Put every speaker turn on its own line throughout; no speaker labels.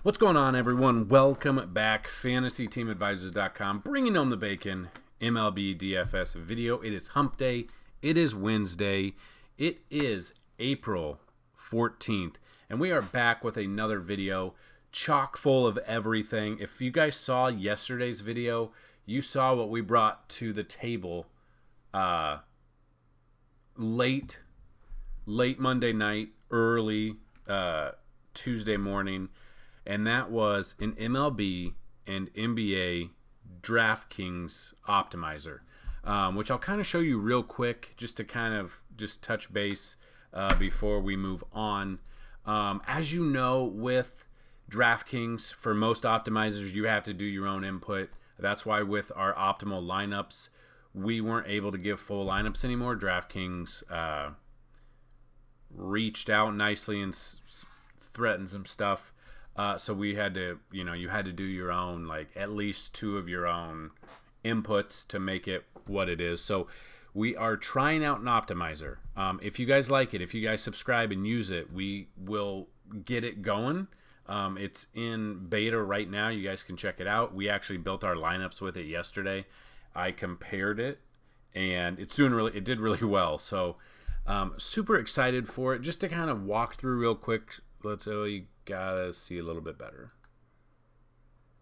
What's going on, everyone? Welcome back. FantasyTeamAdvisors.com, bringing home the bacon. MLB DFS video. It is hump day. It is Wednesday. It is April 14th. And we are back with another video chock full of everything. If you guys saw yesterday's video, you saw what we brought to the table late Monday night, early Tuesday morning. And that was an MLB and NBA DraftKings Optimizer, which I'll kind of show you real quick just to kind of just touch base before we move on. As you know, with DraftKings, for most optimizers, you have to do your own input. That's why with our optimal lineups, we weren't able to give full lineups anymore. DraftKings reached out nicely and threatened some stuff. So we had to, you had to do your own, like at least two of your own inputs to make it what it is. So we are trying out an optimizer. If you guys like it, if you guys subscribe and use it, we will get it going. It's in beta right now. You guys can check it out. We actually built our lineups with it yesterday. I compared it, and it did really well. So super excited for it. Just to kind of walk through real quick. Let's you gotta see a little bit better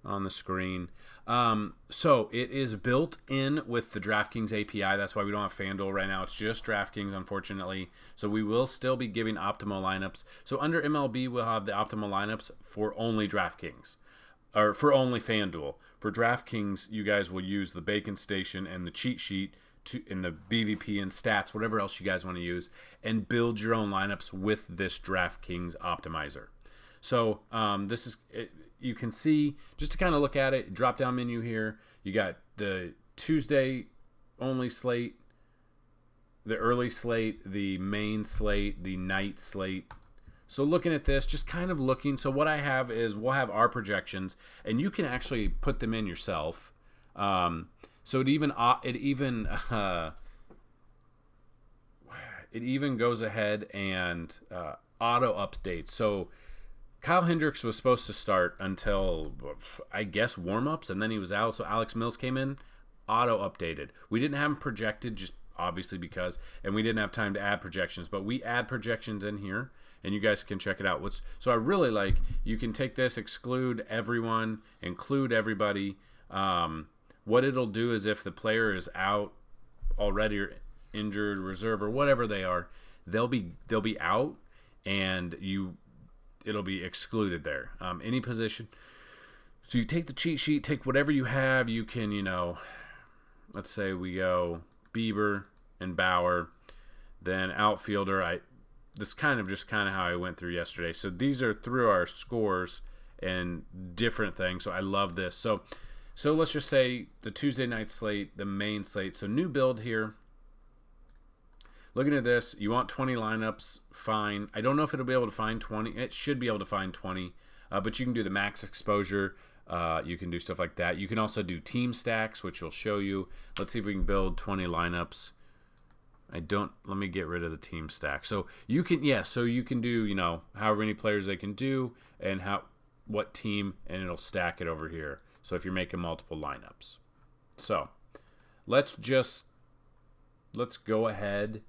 on the screen. So it is built in with the DraftKings API. That's why we don't have FanDuel right now. It's just DraftKings, unfortunately. So we will still be giving optimal lineups. So under MLB, we'll have the optimal lineups for only DraftKings, or for only FanDuel. For DraftKings, you guys will use the Bacon Station and the cheat sheet in the BVP and stats, whatever else you guys want to use, and build your own lineups with this DraftKings Optimizer. So this is, you can see, just to kind of look at it, drop down menu here, you got the Tuesday only slate, the early slate, the main slate, the night slate. So looking at this, just kind of looking, so what I have is we'll have our projections, and you can actually put them in yourself. So it even goes ahead and auto updates. So Kyle Hendricks was supposed to start until, I guess, warm-ups, and then he was out. So Alex Mills came in, auto updated. We didn't have him projected, just obviously because, and we didn't have time to add projections, but we add projections in here, and you guys can check it out. So I really like, you can take this, exclude everyone, include everybody. What it'll do is if the player is out already or injured, reserve, or whatever they are, they'll be out, and it'll be excluded there. Any position. So you take the cheat sheet, take whatever you have. You can, let's say we go Bieber and Bauer, then outfielder. This kind of how I went through yesterday. So these are through our scores and different things. So I love this. So let's just say the Tuesday night slate, the main slate. So new build here. Looking at this, you want 20 lineups, fine. I don't know if it'll be able to find 20. It should be able to find 20, but you can do the max exposure. You can do stuff like that. You can also do team stacks, which will show you. Let's see if we can build 20 lineups. Let me get rid of the team stack. So you can, you can do, however many players they can do and what team, and it'll stack it over here. So if you're making multiple lineups. So let's go ahead,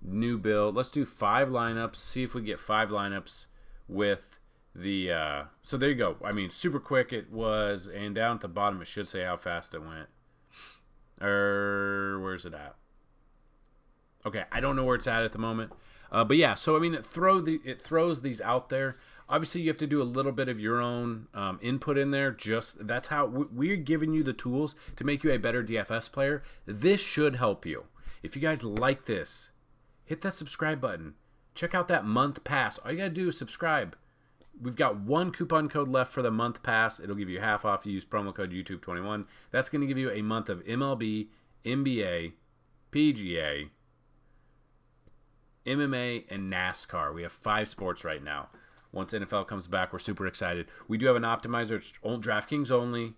new build. Let's do 5 lineups, see if we get 5 lineups with the, so there you go. I mean, super quick it was, and down at the bottom it should say how fast it went. Where's it at? Okay, I don't know where it's at the moment. But yeah, so I mean, it throws these out there. Obviously, you have to do a little bit of your own input in there. That's how we're giving you the tools to make you a better DFS player. This should help you. If you guys like this, hit that subscribe button. Check out that month pass. All you got to do is subscribe. We've got 1 coupon code left for the month pass. It'll give you half off. You use promo code YouTube21. That's going to give you a month of MLB, NBA, PGA, MMA, and NASCAR. We have 5 sports right now. Once NFL comes back, we're super excited. We do have an optimizer. It's DraftKings only,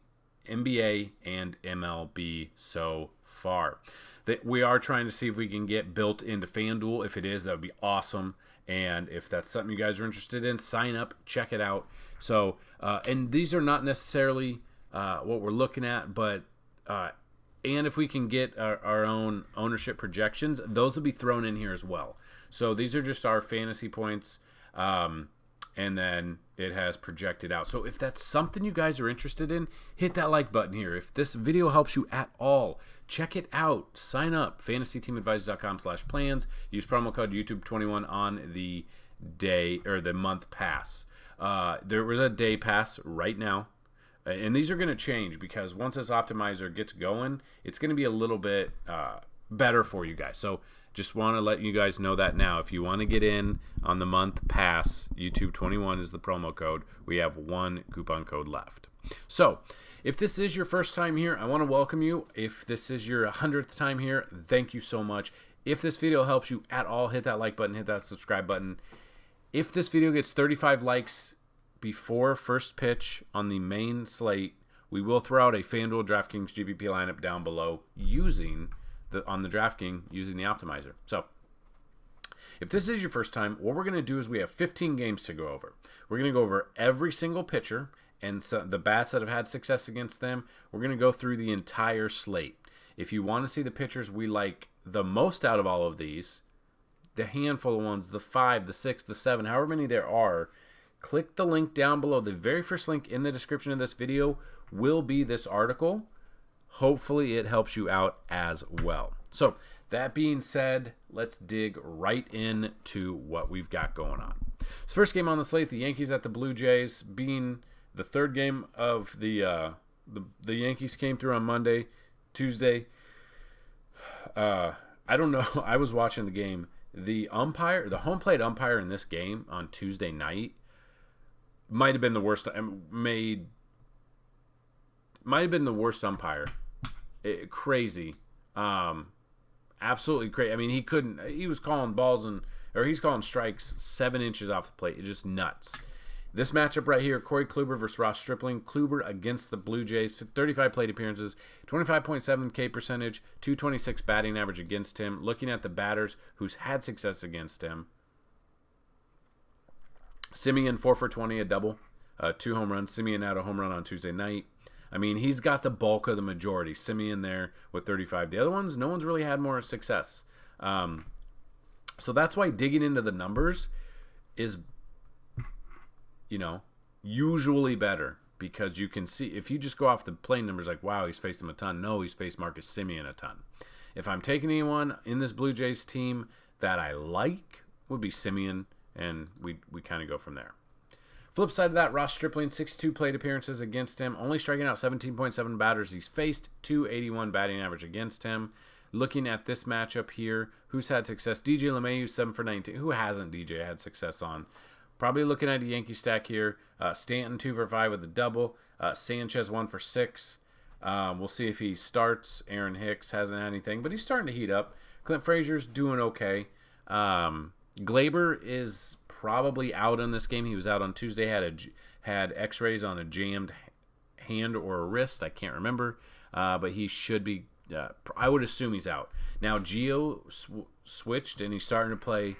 NBA, and MLB so far. That we are trying to see if we can get built into FanDuel. If it is, that would be awesome. And if that's something you guys are interested in, sign up, check it out. So, and these are not necessarily what we're looking at, but and if we can get our own ownership projections, those will be thrown in here as well. So these are just our fantasy points, and then it has projected out. So if that's something you guys are interested in, hit that like button here. If this video helps you at all, check it out. Sign up, fantasyteamadvisor.com/plans. Use promo code YouTube21 on the day or the month pass. There was a day pass right now. And these are going to change because once this optimizer gets going, it's going to be a little bit better for you guys. So just want to let you guys know that now. If you want to get in on the month pass, YouTube21 is the promo code. We have one coupon code left. So if this is your first time here, I want to welcome you. If this is your 100th time here, thank you so much. If this video helps you at all, hit that like button, hit that subscribe button. If this video gets 35 likes before first pitch on the main slate, we will throw out a FanDuel DraftKings GPP lineup down below using the DraftKings optimizer. So if this is your first time, what we're going to do is we have 15 games to go over. We're going to go over every single pitcher and the bats that have had success against them. We're going to go through the entire slate. If you want to see the pitchers we like the most out of all of these, the handful of ones, the 5, the 6, the 7, however many there are, click the link down below. The very first link in the description of this video will be this article. Hopefully it helps you out as well. So that being said, let's dig right into what we've got going on. So first game on the slate, the Yankees at the Blue Jays, being the third game of the Yankees came through on Monday, Tuesday. I don't know. I was watching the game. The home plate umpire in this game on Tuesday night might have been the worst. Might have been the worst umpire. Crazy, absolutely crazy. I mean, he was calling balls he's calling strikes 7 inches off the plate. It's just nuts. This matchup right here, Corey Kluber versus Ross Stripling. Kluber against the Blue Jays, 35 plate appearances, 25.7 K percentage, 226 batting average against him. Looking at the batters who's had success against him. Simeon 4 for 20, a double, 2 home runs. Simeon had a home run on Tuesday night. I mean, he's got the bulk of the majority. Simeon there with 35. The other ones, no one's really had more success. So that's why digging into the numbers is, usually better, because you can see, if you just go off the plain numbers like, wow, he's faced him a ton. No, he's faced Marcus Simeon a ton. If I'm taking anyone in this Blue Jays team that I like, would be Simeon, and we kind of go from there. Flip side of that, Ross Stripling, 62 plate appearances against him, only striking out 17.7 batters he's faced, 281 batting average against him. Looking at this matchup here, who's had success? DJ LeMahieu, 7 for 19. Who hasn't DJ had success on? Probably looking at a Yankee stack here. Stanton, 2 for 5 with a double. Sanchez, 1 for 6. We'll see if he starts. Aaron Hicks hasn't had anything, but he's starting to heat up. Clint Frazier's doing okay. Glaber is probably out in this game. He was out on Tuesday, had x-rays on a jammed hand or a wrist. I can't remember, but he should be. I would assume he's out. Now, Gio switched, and he's starting to play.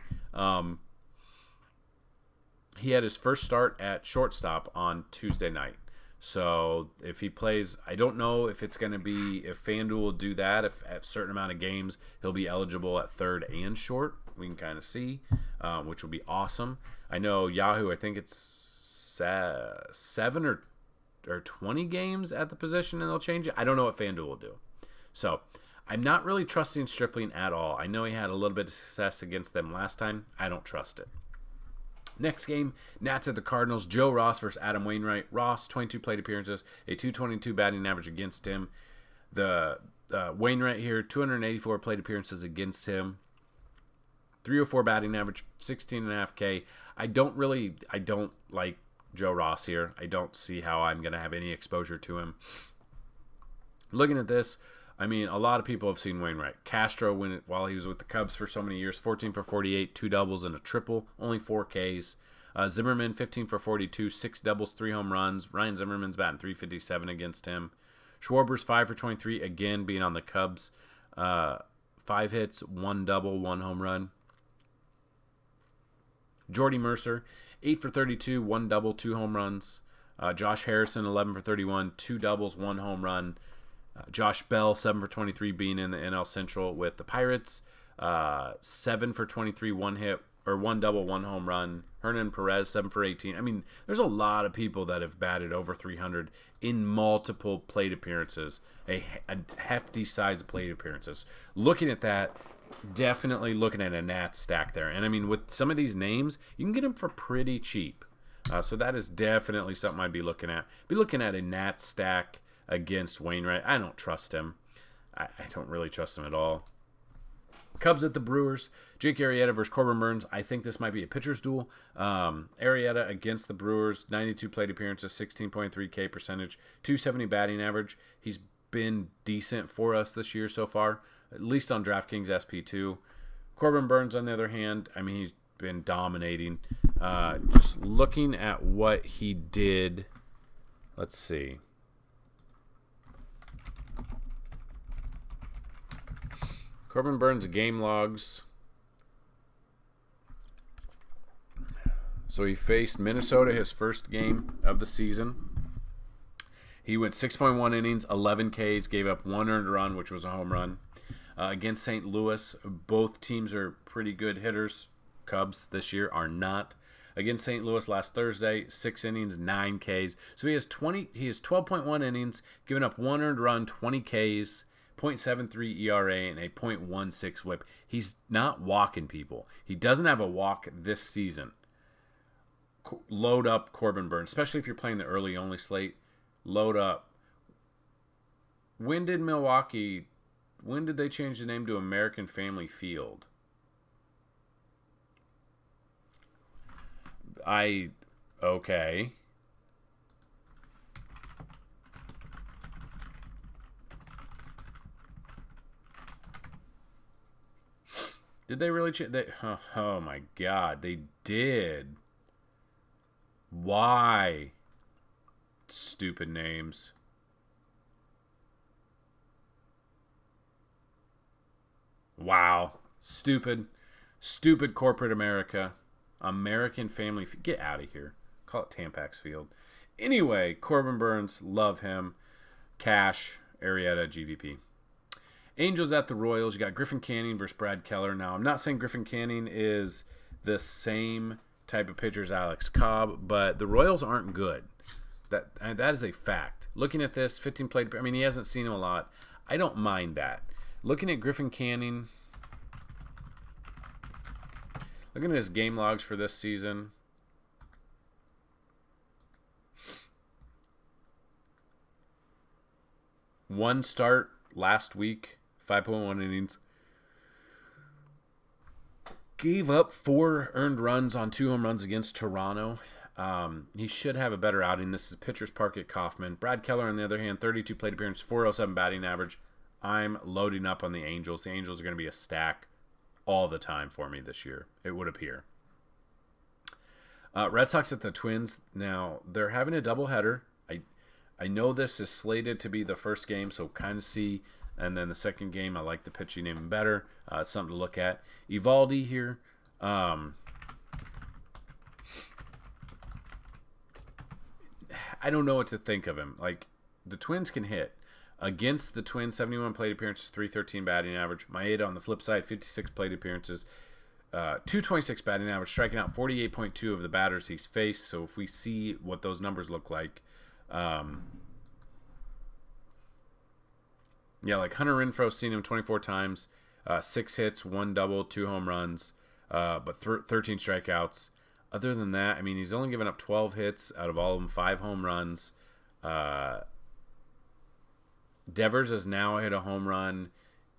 He had his first start at shortstop on Tuesday night. So if he plays, I don't know if it's going to be, if FanDuel will do that, if at a certain amount of games he'll be eligible at third and short. We can kind of see, which will be awesome. I know Yahoo, I think it's 7 or 20 games at the position, and they'll change it. I don't know what FanDuel will do. So I'm not really trusting Stripling at all. I know he had a little bit of success against them last time. I don't trust it. Next game, Nats at the Cardinals. Joe Ross versus Adam Wainwright. Ross, 22 plate appearances, a 222 batting average against him. The Wainwright here, 284 plate appearances against him. 304 batting average, 16.5 K. I don't like Joe Ross here. I don't see how I'm going to have any exposure to him. Looking at this, I mean, a lot of people have seen Wainwright. Castro, while he was with the Cubs for so many years, 14 for 48, 2 doubles and a triple, only 4 Ks. Zimmerman, 15 for 42, 6 doubles, 3 home runs. Ryan Zimmerman's batting .357 against him. Schwarber's 5 for 23, again being on the Cubs. 5 hits, 1 double, 1 home run. Jordy Mercer, 8 for 32, 1 double, 2 home runs. Josh Harrison, 11 for 31, 2 doubles, 1 home run. Josh Bell, 7 for 23, being in the NL Central with the Pirates. 7 for 23, 1 hit, or 1 double, 1 home run. Hernan Perez, 7 for 18. I mean, there's a lot of people that have batted over 300 in multiple plate appearances, a hefty size of plate appearances. Looking at that, definitely looking at a Nats stack there. And I mean, with some of these names, you can get them for pretty cheap. So that is definitely something I'd be looking at. Be looking at a Nats stack against Wainwright. I don't trust him. I don't really trust him at all. Cubs at the Brewers. Jake Arrieta versus Corbin Burns. I think this might be a pitcher's duel. Arrieta against the Brewers. 92 plate appearances, 16.3 K percentage, 270 batting average. He's been decent for us this year so far, at least on DraftKings SP2. Corbin Burns, on the other hand, I mean, he's been dominating. Just looking at what he did. Let's see. Corbin Burns' game logs. So he faced Minnesota his first game of the season. He went 6.1 innings, 11 Ks, gave up 1 earned run, which was a home run. Against St. Louis, both teams are pretty good hitters. Cubs this year are not. Against St. Louis last Thursday, 6 innings, 9 Ks. So he has 12.1 innings, giving up 1 earned run, 20 Ks, 0.73 ERA, and a .16 whip. He's not walking people. He doesn't have a walk this season. Load up Corbin Burns, especially if you're playing the early only slate. Load up. When did they change the name to American Family Field? Okay. Did they really change? Oh my God, they did. Why? Stupid names. Wow. Stupid corporate America. American Family. Get out of here. Call it Tampax Field. Anyway, Corbin Burns, love him. Cash, Arrieta, GVP. Angels at the Royals. You got Griffin Canning versus Brad Keller. Now, I'm not saying Griffin Canning is the same type of pitcher as Alex Cobb, but the Royals aren't good. That is a fact. Looking at this, 15 plate. I mean, he hasn't seen him a lot. I don't mind that. Looking at Griffin Canning, looking at his game logs for this season, one start last week, 5.1 innings. Gave up 4 earned runs on 2 home runs against Toronto. He should have a better outing. This is Pitcher's Park at Kauffman. Brad Keller, on the other hand, 32 plate appearances, 407 batting average. I'm loading up on the Angels. The Angels are going to be a stack all the time for me this year, it would appear. Red Sox at the Twins. Now, they're having a doubleheader. I know this is slated to be the first game, so kind of see. And then the second game, I like the pitching even better. Something to look at. Evaldi here. I don't know what to think of him. Like, the Twins can hit. Against the Twins, 71 plate appearances, 313 batting average. Maeda on the flip side, 56 plate appearances, 226 batting average, striking out 48.2 of the batters he's faced. So if we see what those numbers look like, like Hunter Renfroe's seen him 24 times, 6 hits, 1 double, 2 home runs, but 13 strikeouts. Other than that, I mean, he's only given up 12 hits out of all of them, 5 home runs. Devers has now hit a home run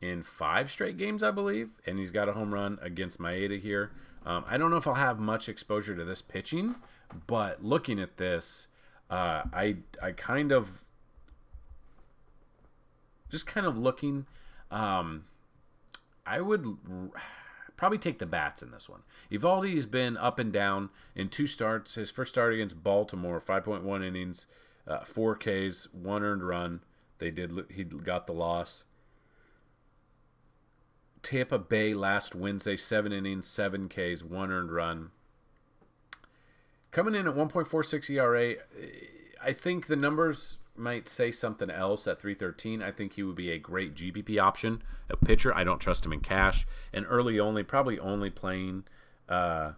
in 5 straight games, I believe, and he's got a home run against Maeda here. I don't know if I'll have much exposure to this pitching, but looking at this, I kind of looking. I would probably take the bats in this one. Evaldi has been up and down in 2 starts. His first start against Baltimore, 5.1 innings, 4 Ks, 1 earned run. He got the loss. Tampa Bay last Wednesday, 7 innings, 7 Ks, 1 earned run. Coming in at 1.46 ERA, I think the numbers might say something else at 313. I think he would be a great GPP option, a pitcher. I don't trust him in cash. And early only, probably only playing GPPs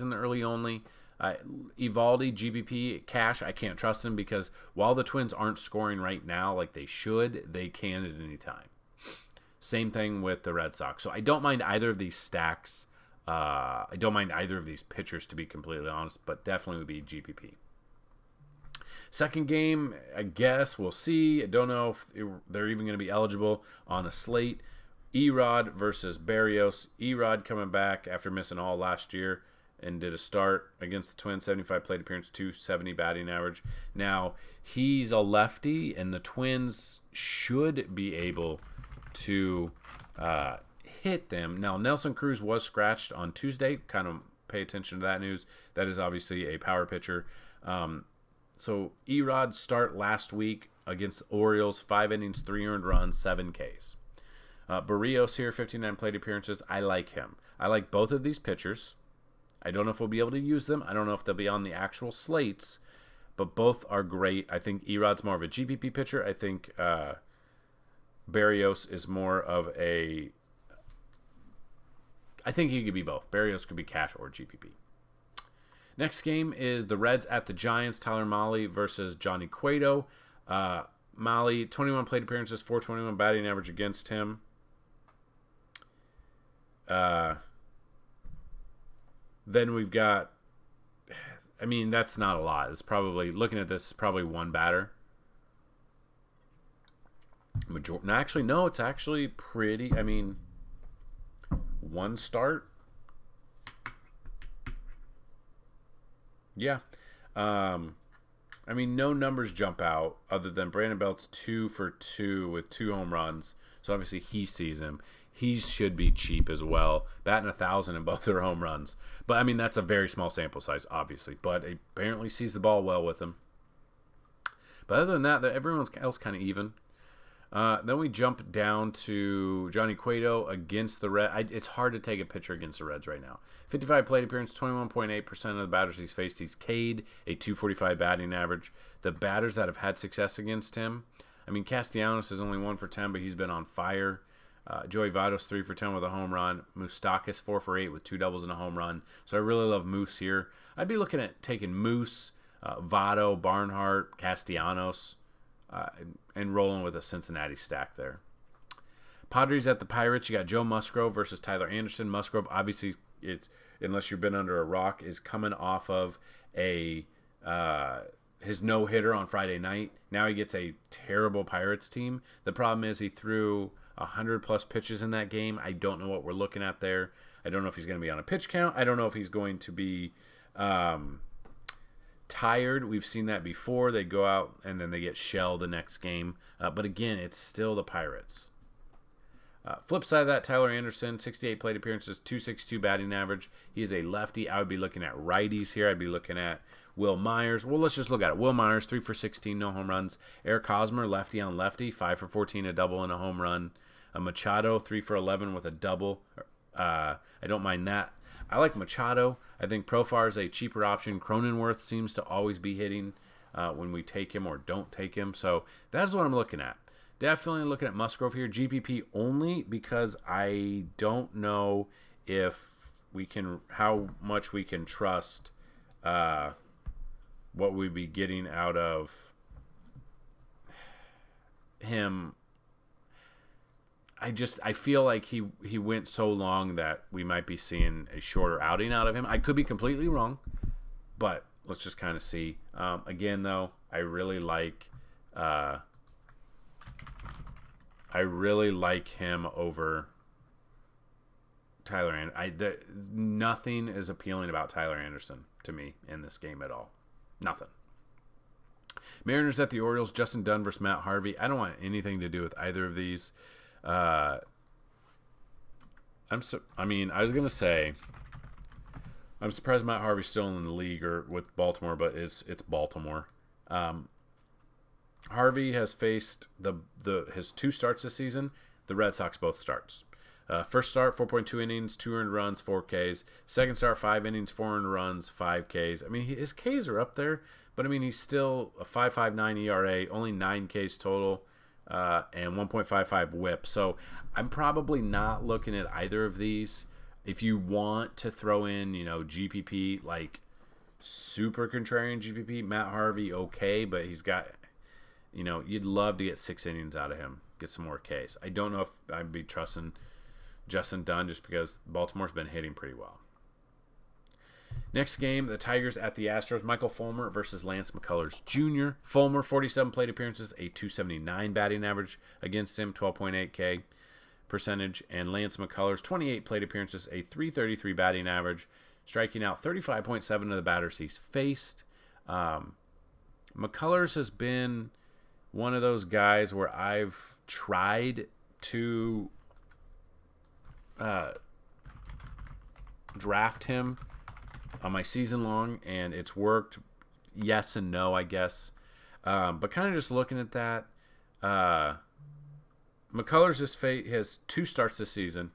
in the early only. Evaldi, GPP, cash, I can't trust him because while the Twins aren't scoring right now like they should, they can at any time. Same thing with the Red Sox. So I don't mind either of these stacks. I don't mind either of these pitchers, to be completely honest, but definitely would be GPP. Second game, I guess we'll see. I don't know if they're even going to be eligible on a slate. Erod versus Berrios. Erod coming back after missing all last year and did a start against the Twins, 75 plate appearance, 270 batting average. Now, he's a lefty, and the Twins should be able to hit them. Now, Nelson Cruz was scratched on Tuesday. Kind of pay attention to that news. That is obviously a power pitcher. So Erod start last week against the Orioles, 5 innings, 3 earned runs, 7 Ks. Berrios here, 59 plate appearances. I like him. I like both of these pitchers. I don't know if we'll be able to use them. I don't know if they'll be on the actual slates, but both are great. I think Erod's more of a GPP pitcher. I think Berrios is more of a... I think he could be both. Berrios could be cash or GPP. Next game is the Reds at the Giants. Tyler Mahle versus Johnny Cueto. Mahle, 21 plate appearances, 421 batting average against him. Then we've got, I mean, that's not a lot. It's probably, looking at this, probably one batter. Actually, no, it's actually pretty, I mean, one start. Yeah. I mean, no numbers jump out other than Brandon Belt's 2 for 2 with 2 home runs. So obviously he sees him. He should be cheap as well. Batting 1,000 in both their home runs. But I mean, that's a very small sample size, obviously. But apparently sees the ball well with him. But other than that, everyone else kind of even. Then we jump down to Johnny Cueto against the Reds. It's hard to take a pitcher against the Reds right now. 55 plate appearance, 21.8% of the batters he's faced. He's K'd, a 245 batting average. The batters that have had success against him, I mean, Castellanos is only 1 for 10, but he's been on fire. Joey Votto's 3 for 10 with a home run. Moustakas 4 for 8 with 2 doubles and a home run. So I really love Moose here. I'd be looking at taking Moose, Votto, Barnhart, Castellanos, and rolling with a Cincinnati stack there. Padres at the Pirates. You got Joe Musgrove versus Tyler Anderson. Musgrove, obviously, it's unless you've been under a rock, is coming off of his no-hitter on Friday night. Now he gets a terrible Pirates team. The problem is he threw 100-plus pitches in that game. I don't know what we're looking at there. I don't know if he's going to be on a pitch count. I don't know if he's going to be tired. We've seen that before. They go out and then they get shelled the next game. But again, it's still the Pirates. Flip side of that, Tyler Anderson, 68 plate appearances, 262 batting average. He is a lefty. I would be looking at righties here. I'd be looking at Will Myers. Well, let's just look at it. Will Myers, 3 for 16, no home runs. Eric Hosmer, lefty on lefty, 5 for 14, a double and a home run. Machado, 3 for 11 with a double. I don't mind that. I like Machado. I think Profar is a cheaper option. Cronenworth seems to always be hitting when we take him or don't take him. So that's what I'm looking at. Definitely looking at Musgrove here. GPP only because I don't know if we can, how much we can trust what we'd be getting out of him. I feel like he went so long that we might be seeing a shorter outing out of him. I could be completely wrong, but let's just kind of see. Again, though, I really like him over Tyler Anderson. Nothing is appealing about Tyler Anderson to me in this game at all. Nothing. Mariners at the Orioles. Justin Dunn versus Matt Harvey. I don't want anything to do with either of these. I was gonna say I'm surprised Matt Harvey's still in the league or with Baltimore, but it's Baltimore. Harvey has faced his 2 starts this season. The Red Sox both starts. First start, 4.2 innings, 2 earned runs, 4 Ks. Second start, 5 innings, 4 earned runs, 5 Ks. I mean, his Ks are up there, but I mean, he's still a 5.59 ERA, only 9 Ks total, and 1.55 WHIP. So I'm probably not looking at either of these. If you want to throw in, GPP, like super contrarian GPP, Matt Harvey, okay, but he's got, you'd love to get 6 innings out of him, get some more Ks. I don't know if I'd be trusting Justin Dunn just because Baltimore's been hitting pretty well. Next game, the Tigers at the Astros. Michael Fulmer versus Lance McCullers Jr. Fulmer, 47 plate appearances, a 279 batting average against him, 12.8 K percentage. And Lance McCullers, 28 plate appearances, a 333 batting average, striking out 35.7 of the batters he's faced. McCullers has been one of those guys where I've tried to draft him on my season long, and it's worked. Yes and no, I guess. But kind of just looking at that, McCullers has 2 starts this season,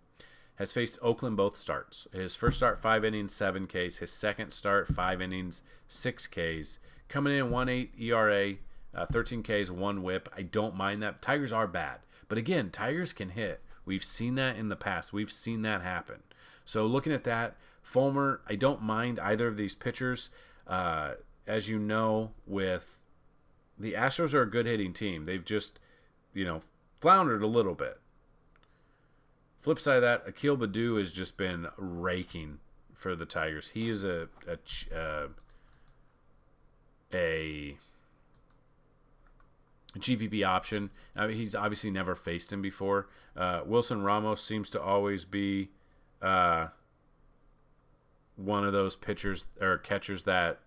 has faced Oakland both starts. His first start, 5 innings, 7 Ks. His second start, 5 innings, 6 Ks. Coming in 1.8 ERA, 13 Ks, 1 WHIP. I don't mind that. Tigers are bad. But again, Tigers can hit. We've seen that in the past. We've seen that happen. So looking at that, Fulmer, I don't mind either of these pitchers. As you know, with the Astros are a good hitting team. They've just, floundered a little bit. Flip side of that, Akil Baddoo has just been raking for the Tigers. He is a GPP option. I mean, he's obviously never faced him before. Wilson Ramos seems to always be one of those pitchers or catchers that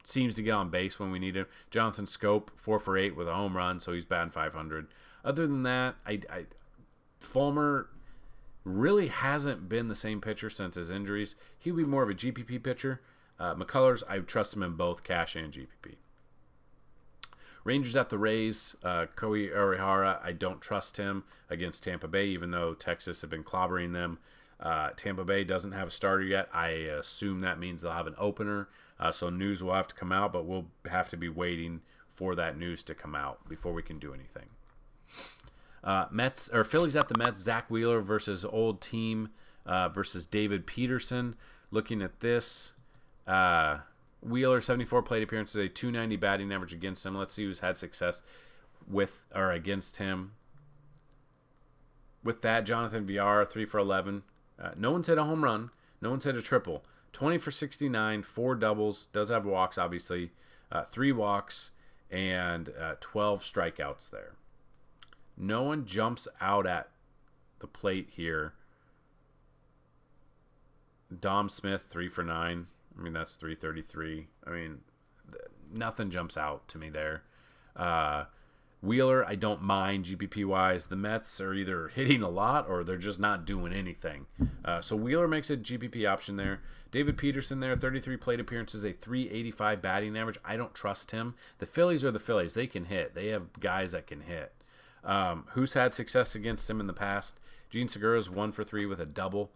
seems to get on base when we need him. Jonathan Scope, 4 for 8 with a home run, so he's batting 500. Other than that, Fulmer really hasn't been the same pitcher since his injuries. He would be more of a GPP pitcher. McCullers, I trust him in both cash and GPP. Rangers at the Rays, Kohei Arihara, I don't trust him against Tampa Bay, even though Texas have been clobbering them. Tampa Bay doesn't have a starter yet. I assume that means they'll have an opener, so news will have to come out, but we'll have to be waiting for that news to come out before we can do anything. Phillies at the Mets, Zach Wheeler versus old team versus David Peterson. Looking at this, Wheeler, 74 plate appearances, a 290 batting average against him. Let's see who's had success with or against him. With that, Jonathan Villar, 3 for 11. No one's hit a home run. No one's hit a triple. 20 for 69, 4 doubles. Does have walks, obviously. 3 walks and 12 strikeouts there. No one jumps out at the plate here. Dom Smith, 3 for 9. I mean, that's 333. I mean, nothing jumps out to me there. Wheeler, I don't mind GPP-wise. The Mets are either hitting a lot or they're just not doing anything. So Wheeler makes a GPP option there. David Peterson there, 33 plate appearances, a 385 batting average. I don't trust him. The Phillies are the Phillies. They can hit. They have guys that can hit. Who's had success against him in the past? Gene Segura's 1 for 3 with a double.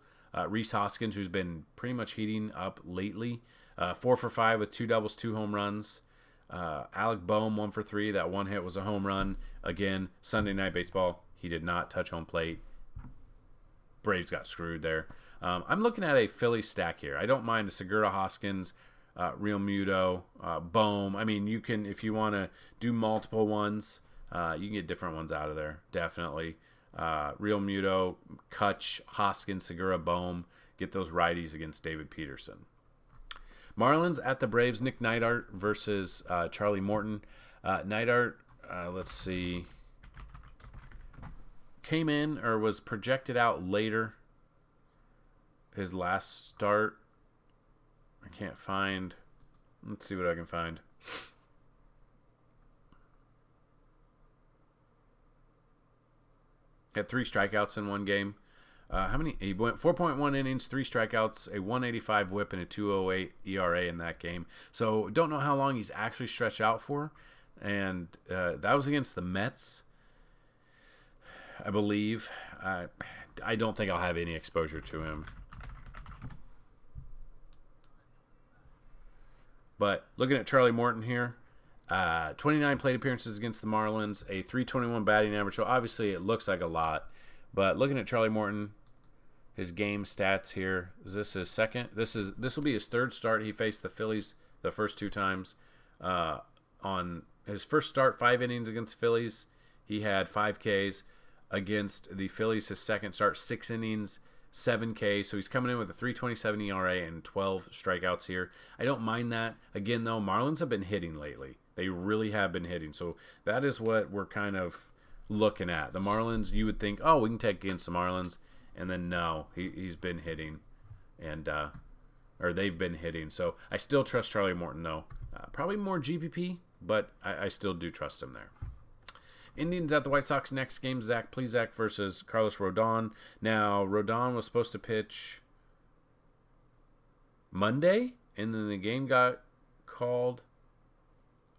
Rhys Hoskins, who's been pretty much heating up lately, 4 for 5 with 2 doubles, 2 home runs. Alec Boehm, 1 for 3. That one hit was a home run. Again, Sunday Night Baseball, he did not touch home plate. Braves got screwed there. I'm looking at a Philly stack here. I don't mind a Segura, Hoskins, Real Muto, Boehm. I mean, you can, if you want to do multiple ones, you can get different ones out of there, definitely. Real Muto, Kutch, Hoskins, Segura, Boehm. Get those righties against David Peterson. Marlins at the Braves, Nick Neidhart versus Charlie Morton. Neidhart, let's see, came in or was projected out later. His last start, I can't find. Let's see what I can find. Had 3 strikeouts in one game. How many? He went 4.1 innings, 3 strikeouts, a 185 WHIP, and a 208 ERA in that game. So don't know how long he's actually stretched out for. And that was against the Mets, I believe. I don't think I'll have any exposure to him. But looking at Charlie Morton here, 29 plate appearances against the Marlins, a 321 batting average. So obviously it looks like a lot. But looking at Charlie Morton, his game stats here, is this his second? This will be his third start. He faced the Phillies the first 2 times. On his first start, 5 innings against Phillies, he had 5 Ks. Against the Phillies, his second start, 6 innings, 7 Ks. So he's coming in with a 3.27 ERA and 12 strikeouts here. I don't mind that. Again, though, Marlins have been hitting lately. They really have been hitting. So that is what we're kind of looking at. The Marlins, you would think, oh, we can take against the Marlins. And then no, he's been hitting. And or they've been hitting. So I still trust Charlie Morton, though. Probably more GPP, but I still do trust him there. Indians at the White Sox next game. Zach Plesac versus Carlos Rodon. Now, Rodon was supposed to pitch Monday, and then the game got called,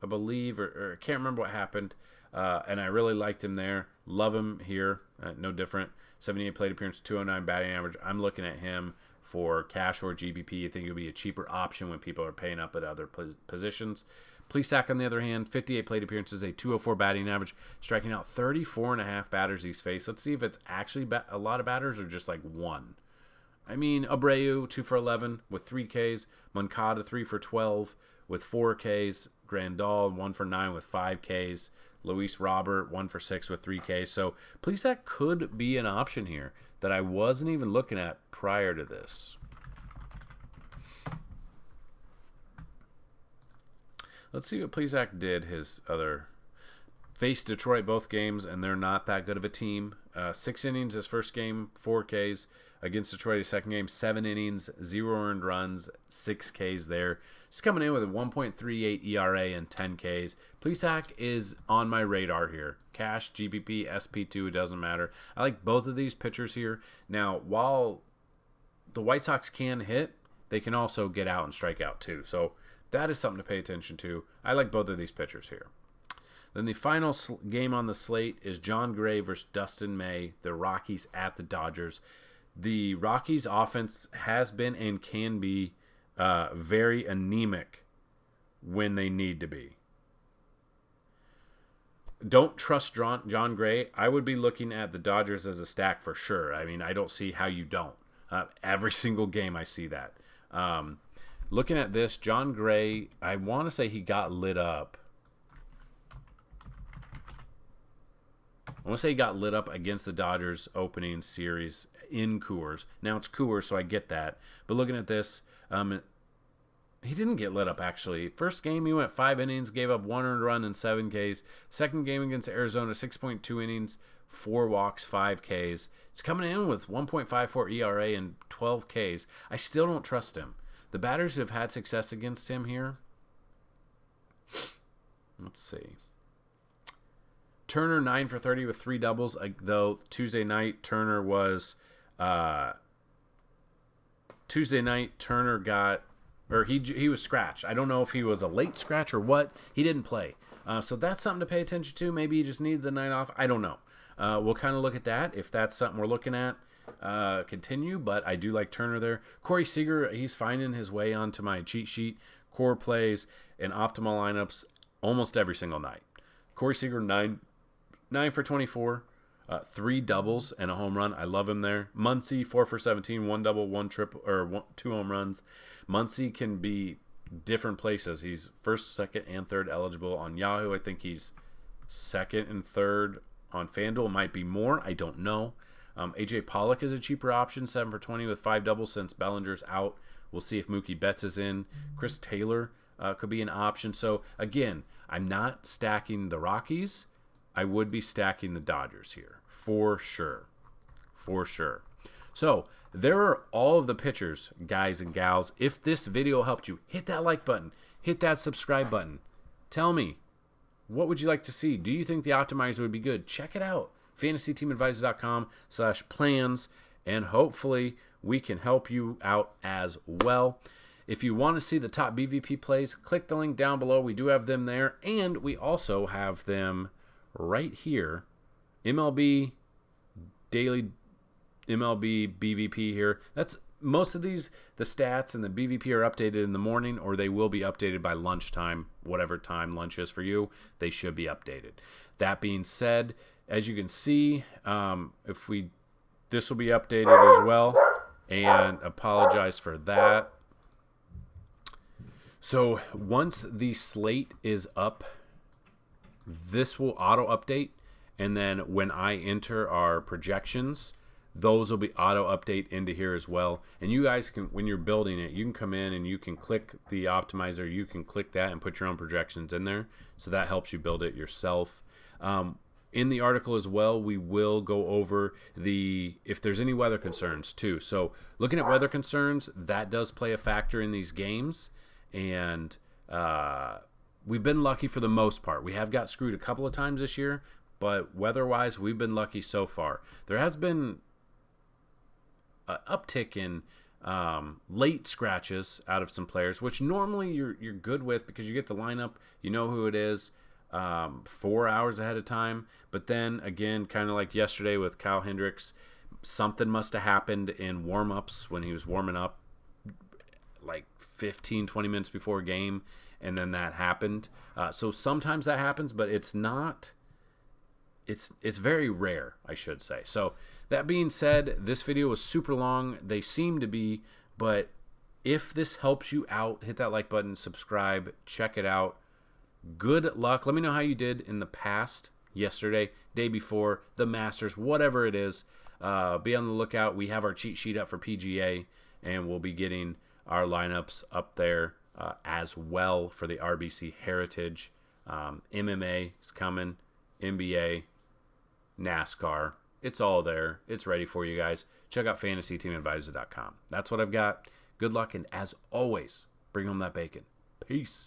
I believe, or I can't remember what happened. And I really liked him there. Love him here. No different. 78 plate appearance, 209 batting average. I'm looking at him for cash or GPP. I think it'll be a cheaper option when people are paying up at other positions. Plesac, on the other hand, 58 plate appearances, a 204 batting average, striking out 34.5 batters he's faced. Let's see if it's actually a lot of batters or just like one. I mean, Abreu, 2 for 11 with 3 Ks. Moncada, 3 for 12 with 4 Ks. Grandal, 1 for 9 with 5 Ks. Luis Robert, 1 for 6 with 3 Ks. So Plesac could be an option here that I wasn't even looking at prior to this. Let's see what Plesac did his other. Faced Detroit both games, and they're not that good of a team. 6 innings his first game, 4 Ks. Against Detroit his second game, 7 innings, 0 earned runs, 6 Ks there. He's coming in with a 1.38 ERA and 10 Ks. Plesac is on my radar here. Cash, GPP, SP2, it doesn't matter. I like both of these pitchers here. Now, while the White Sox can hit, they can also get out and strike out too. So that is something to pay attention to. I like both of these pitchers here. Then the final game on the slate is John Gray versus Dustin May, the Rockies at the Dodgers. The Rockies' offense has been and can be very anemic when they need to be. Don't trust John Gray. I would be looking at the Dodgers as a stack for sure. I mean, I don't see how you don't. Every single game I see that. Looking at this, John Gray, I want to say he got lit up. I want to say he got lit up against the Dodgers opening series in Coors. Now it's Coors, so I get that. But looking at this, he didn't get lit up, actually. First game, he went 5 innings, gave up 1 earned run and 7 Ks. Second game against Arizona, 6.2 innings, 4 walks, 5 Ks. He's coming in with 1.54 ERA and 12 Ks. I still don't trust him. The batters who have had success against him here, let's see. Turner, 9 for 30 with 3 doubles, though Tuesday night, Turner got, or he was scratched. I don't know if he was a late scratch or what. He didn't play. So that's something to pay attention to. Maybe he just needed the night off. I don't know. We'll kind of look at that if that's something we're looking at. Continue, but I do like Turner there. Corey Seager, he's finding his way onto my cheat sheet. Core plays and optimal lineups almost every single night. Corey Seager, 9 for 24, 3 doubles and a home run. I love him there. Muncy, 4 for 17, 1 double, 1 triple, or 2 home runs. Muncy can be different places. He's first, second, and third eligible on Yahoo. I think he's second and third on FanDuel. Might be more. I don't know. AJ Pollock is a cheaper option, 7 for 20 with 5 doubles since Bellinger's out. We'll see if Mookie Betts is in. Chris Taylor could be an option. So, again, I'm not stacking the Rockies. I would be stacking the Dodgers here, for sure. For sure. So, there are all of the pitchers, guys and gals. If this video helped you, hit that like button. Hit that subscribe button. Tell me, what would you like to see? Do you think the Optimizer would be good? Check it out. FantasyTeamAdvisor.com/plans, and hopefully we can help you out as well. If you want to see the top BVP plays, click the link down below. We do have them there, and we also have them right here. MLB Daily MLB BVP here. That's most of these, the stats and the BVP are updated in the morning, or they will be updated by lunchtime, whatever time lunch is for you. They should be updated. That being said, as you can see, this will be updated as well, and apologize for that. So once the slate is up, this will auto update, and then when I enter our projections, those will be auto update into here as well. And you guys can, when you're building it, you can come in and you can click the optimizer, you can click that and put your own projections in there. So that helps you build it yourself. In the article as well, we will go over if there's any weather concerns too. So looking at weather concerns, that does play a factor in these games. And we've been lucky for the most part. We have got screwed a couple of times this year, but weather-wise, we've been lucky so far. There has been an uptick in late scratches out of some players, which normally you're good with because you get the lineup, you know who it is 4 hours ahead of time. But then again, kind of like yesterday with Kyle Hendricks, something must have happened in warm-ups when he was warming up like 15, 20 minutes before game, and then that happened. So sometimes that happens, but it's not... It's very rare, I should say. So that being said, this video was super long. They seem to be, but if this helps you out, hit that like button, subscribe, check it out. Good luck. Let me know how you did in the past, yesterday, day before, the Masters, whatever it is. Be on the lookout. We have our cheat sheet up for PGA, and we'll be getting our lineups up there as well for the RBC Heritage. MMA is coming, NBA, NASCAR. It's all there. It's ready for you guys. Check out fantasyteamadvisor.com. That's what I've got. Good luck, and as always, bring home that bacon. Peace.